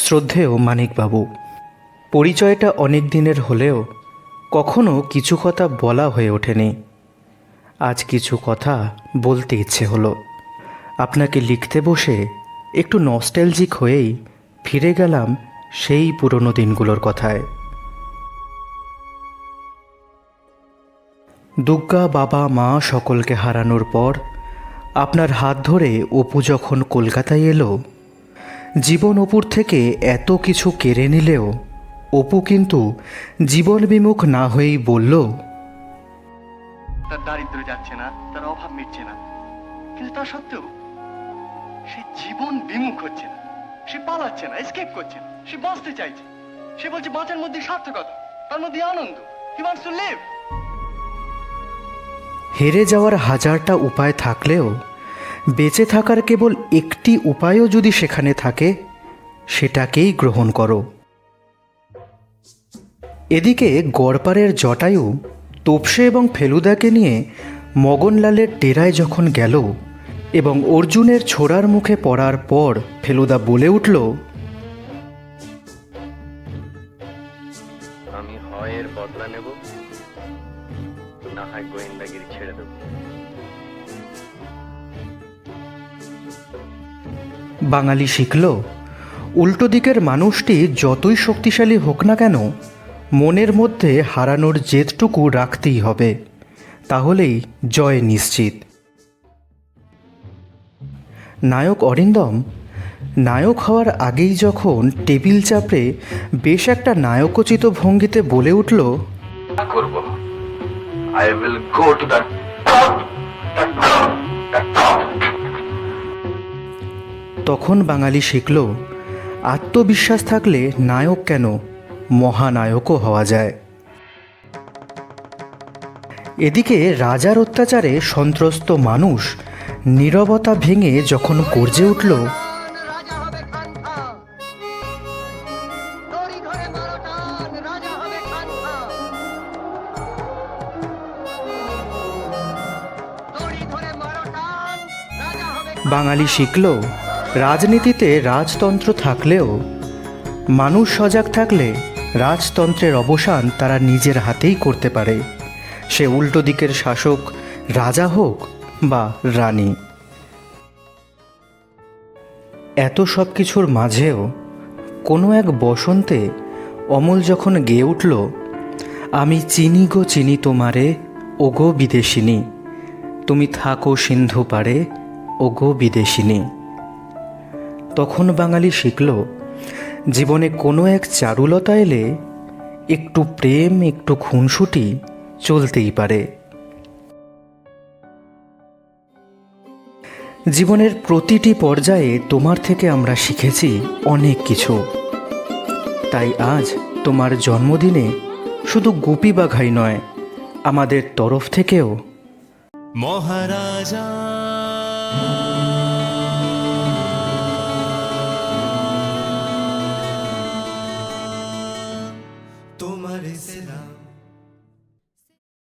শ্রদ্ধেয় মানিকবাবু, পরিচয়টা অনেক দিনের হলেও কখনো কিছু কথা বলা হয়ে ওঠেনি। আজ কিছু কথা বলতে ইচ্ছে হলো। আপনাকে লিখতে বসে একটু নস্টালজিক হয়েই ফিরে গেলাম সেই পুরনো দিনগুলোর কথায়। দুগ্গা বাবা মা সকলকে হারানোর পর আপনার হাত ধরে অপু যখন কলকাতায় এলো, জীবন অপুর থেকে এত কিছু কেড়ে নিলেও অপু কিন্তু জীবন বিমুখ না হয়েই বলল, তার দারিদ্র যাচ্ছে না, তার অভাব মিটছে না, কিন্তু তা সত্ত্বেও সে জীবন বিমুখ হচ্ছে না, সে পালাচ্ছে না, এসকেপ করছে না, সে বাঁচতে চাইছে। সে বলছে বাঁচার মধ্যে সার্থকতা, তার মধ্যে আনন্দ। He wants to live. হেরে যাওয়ার হাজারটা উপায় থাকলেও বেঁচে থাকার কেবল একটি উপায়ও যদি সেখানে থাকে, সেটাকেই গ্রহণ করো। এদিকে গড়পাড়ের জটায়ু তোপসে এবং ফেলুদাকে নিয়ে মগনলালের ডেরায় যখন গেল এবং অর্জুনের ছোড়ার মুখে পড়ার পর ফেলুদা বলে উঠল, আমি হয় এর বদলা নেব, না হয় গোয়েন্দাগিরি ছেড়ে দেব। বাঙালি শিখল, উল্টো দিকের মানুষটি যতই শক্তিশালী হোক না কেন, মনের মধ্যে হারানোর জেদটুকু রাখতেই হবে, তাহলেই জয় নিশ্চিত। নায়ক অরিন্দম নায়ক হওয়ার আগেই যখন টেবিল চাপড়ে বেশ একটা নায়কোচিত ভঙ্গিতে বলে উঠল, করব, I will go to the top. তখন বাঙালি শিখল, আত্মবিশ্বাস থাকলে নায়ক কেন, মহানায়কও হওয়া যায়। এদিকে রাজার অত্যাচারে সন্ত্রস্ত মানুষ নীরবতা ভেঙে যখন গর্জে উঠল, বাঙালি শিখল, রাজনীতিতে রাজতন্ত্র থাকলেও মানুষ সজাগ থাকলে রাজতন্ত্রের অবসান তারা নিজের হাতেই করতে পারে, সে উল্টো দিকের শাসক রাজা হোক বা রানী। এত সব কিছুর মাঝেও কোনো এক বসন্তে অমল যখন গেয়ে উঠল, আমি চিনি গো চিনি তোমারে, ও গো বিদেশিনী, তুমি থাকো সিন্ধু পারে, ও গো বিদেশিনী। তখন বাঙালি শিখল, জীবনে কোনো এক চারুলতা এলে একটু প্রেম, একটু খুনসুটি চলতেই পারে। জীবনের প্রতিটি পর্যায়ে তোমার থেকে আমরা শিখেছি অনেক কিছু। তাই আজ তোমার জন্মদিনে শুধু গুপি বাঘাই নয়, আমাদের তরফ থেকেও মহারাজা